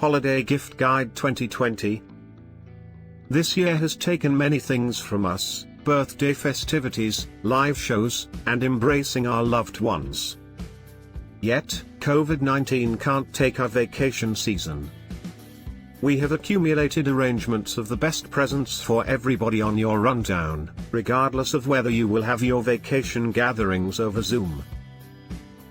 Holiday Gift Guide 2020. This year has taken many things from us: birthday festivities, live shows, and embracing our loved ones. Yet, COVID-19 can't take our vacation season. We have accumulated arrangements of the best presents for everybody on your rundown, regardless of whether you will have your vacation gatherings over Zoom.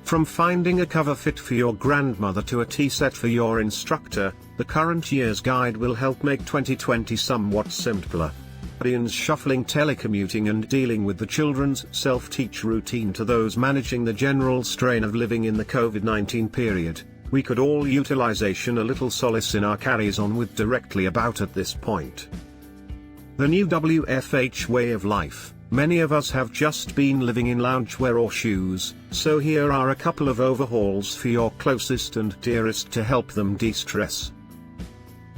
From finding a cover fit for your grandmother to a tea set for your instructor, the current year's guide will help make 2020 somewhat simpler. Shuffling telecommuting and dealing with the children's self-teach routine to those managing the general strain of living in the COVID-19 period, we could all utilization a little solace in our carries on with directly about at this point. The new WFH way of life. Many of us have just been living in loungewear or shoes, so here are a couple of overhauls for your closest and dearest to help them de-stress.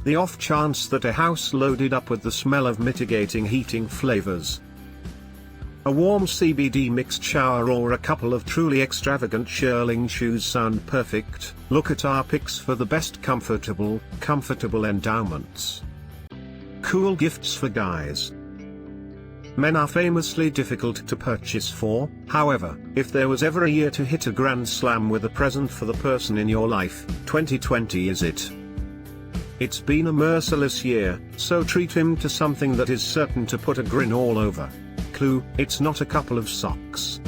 The off chance that a house loaded up with the smell of mitigating heating flavors. A warm CBD mixed shower or a couple of truly extravagant shearling shoes sound perfect. Look at our picks for the best comfortable endowments. Cool gifts for guys. Men are famously difficult to purchase for, however, if there was ever a year to hit a grand slam with a present for the person in your life, 2020 is it. It's been a merciless year, so treat him to something that is certain to put a grin all over. Clue, it's not a couple of socks.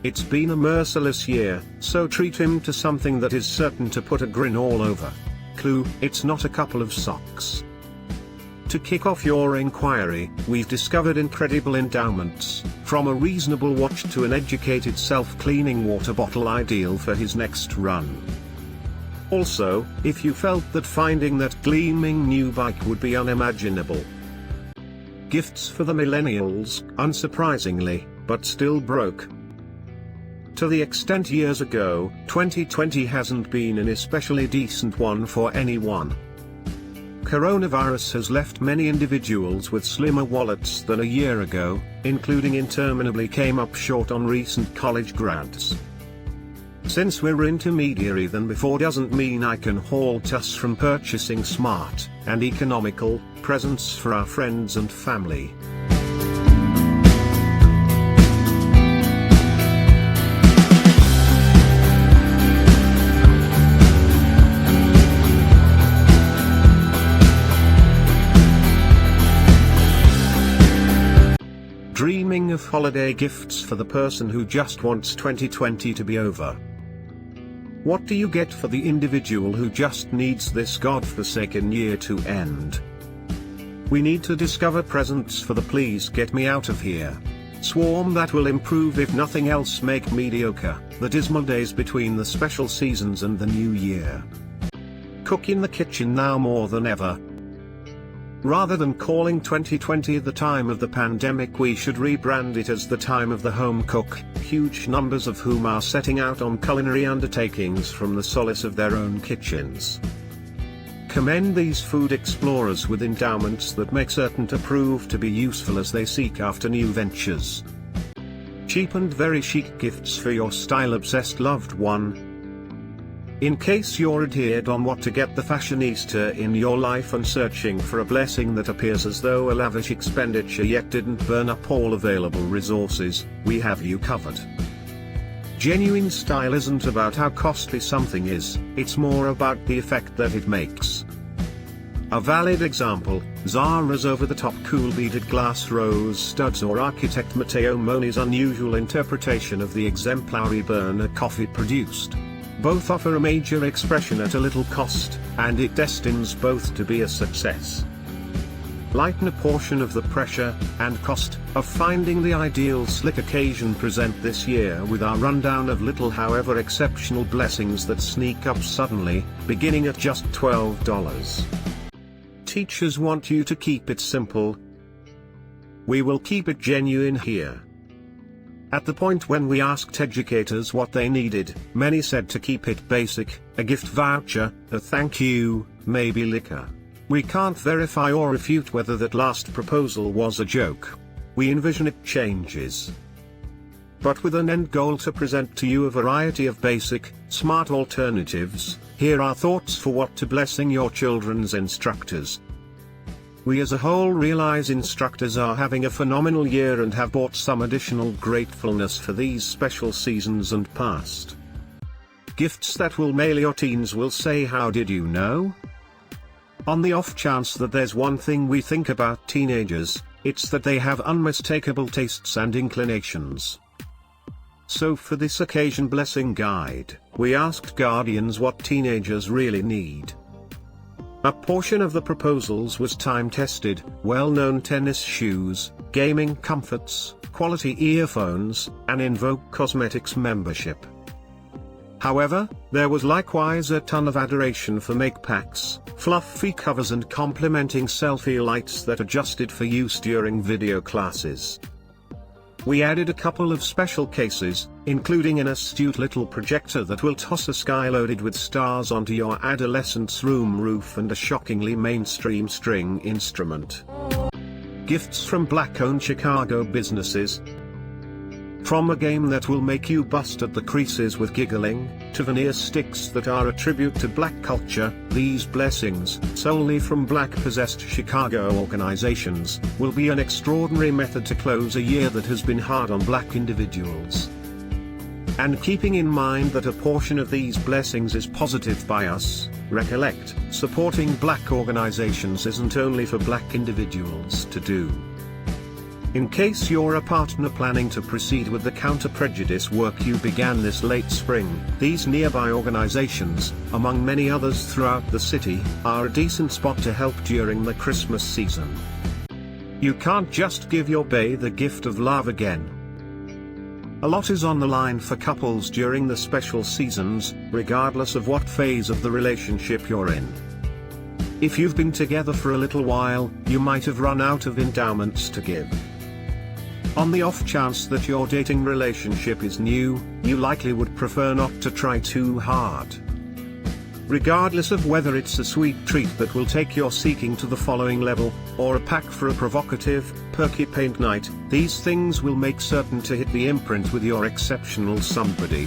It's been a merciless year, so treat him to something that is certain to put a grin all over. Clue, it's not a couple of socks. To kick off your inquiry, we've discovered incredible endowments, from a reasonable watch to an educated self-cleaning water bottle ideal for his next run. Also, if you felt that finding that gleaming new bike would be unimaginable. Gifts for the millennials, unsurprisingly, but still broke. To the extent years ago, 2020 hasn't been an especially decent one for anyone. Coronavirus has left many individuals with slimmer wallets than a year ago, including interminably came up short on recent college grads. Since we're intermediary than before doesn't mean I can halt us from purchasing smart and economical presents for our friends and family. Dreaming of holiday gifts for the person who just wants 2020 to be over. What do you get for the individual who just needs this godforsaken year to end? We need to discover presents for the please get me out of here swarm that will improve, if nothing else make mediocre, the dismal days between the special seasons and the new year. Cook in the kitchen now more than ever. Rather than calling 2020 the time of the pandemic, we should rebrand it as the time of the home cook, huge numbers of whom are setting out on culinary undertakings from the solace of their own kitchens. Commend these food explorers with endowments that make certain to prove to be useful as they seek after new ventures. Cheap and very chic gifts for your style-obsessed loved one. In case you're adhered on what to get the fashionista in your life and searching for a blessing that appears as though a lavish expenditure yet didn't burn up all available resources, we have you covered. Genuine style isn't about how costly something is, it's more about the effect that it makes. A valid example, Zara's over-the-top cool beaded glass rose studs or architect Matteo Moni's unusual interpretation of the exemplary burner coffee produced. Both offer a major expression at a little cost, and it destines both to be a success. Lighten a portion of the pressure and cost of finding the ideal slick occasion present this year with our rundown of little however exceptional blessings that sneak up suddenly, beginning at just $12. Teachers want you to keep it simple. We will keep it genuine here. At the point when we asked educators what they needed, many said to keep it basic, a gift voucher, a thank you, maybe liquor. We can't verify or refute whether that last proposal was a joke. We envision it changes. But with an end goal to present to you a variety of basic, smart alternatives, here are thoughts for what to blessing your children's instructors. We as a whole realize instructors are having a phenomenal year and have brought some additional gratefulness for these special seasons and past. Gifts that will mail your teens will say, how did you know? On the off chance that there's one thing we think about teenagers, it's that they have unmistakable tastes and inclinations. So for this occasion blessing guide, we asked guardians what teenagers really need. A portion of the proposals was time-tested, well-known tennis shoes, gaming comforts, quality earphones, and in Vogue Cosmetics membership. However, there was likewise a ton of adoration for make packs, fluffy covers and complementing selfie lights that adjusted for use during video classes. We added a couple of special cases, including an astute little projector that will toss a sky loaded with stars onto your adolescent's room roof and a shockingly mainstream string instrument. Gifts from Black-owned Chicago businesses. From a game that will make you bust at the creases with giggling, to veneer sticks that are a tribute to Black culture, these blessings, solely from Black-possessed Chicago organizations, will be an extraordinary method to close a year that has been hard on Black individuals. And keeping in mind that a portion of these blessings is positive bias, recollect, supporting Black organizations isn't only for Black individuals to do. In case you're a partner planning to proceed with the counter-prejudice work you began this late spring, these nearby organizations, among many others throughout the city, are a decent spot to help during the Christmas season. You can't just give your bae the gift of love again. A lot is on the line for couples during the special seasons, regardless of what phase of the relationship you're in. If you've been together for a little while, you might have run out of endowments to give. On the off chance that your dating relationship is new, you likely would prefer not to try too hard. Regardless of whether it's a sweet treat that will take your seeking to the following level, or a pack for a provocative, perky paint night, these things will make certain to hit the imprint with your exceptional somebody.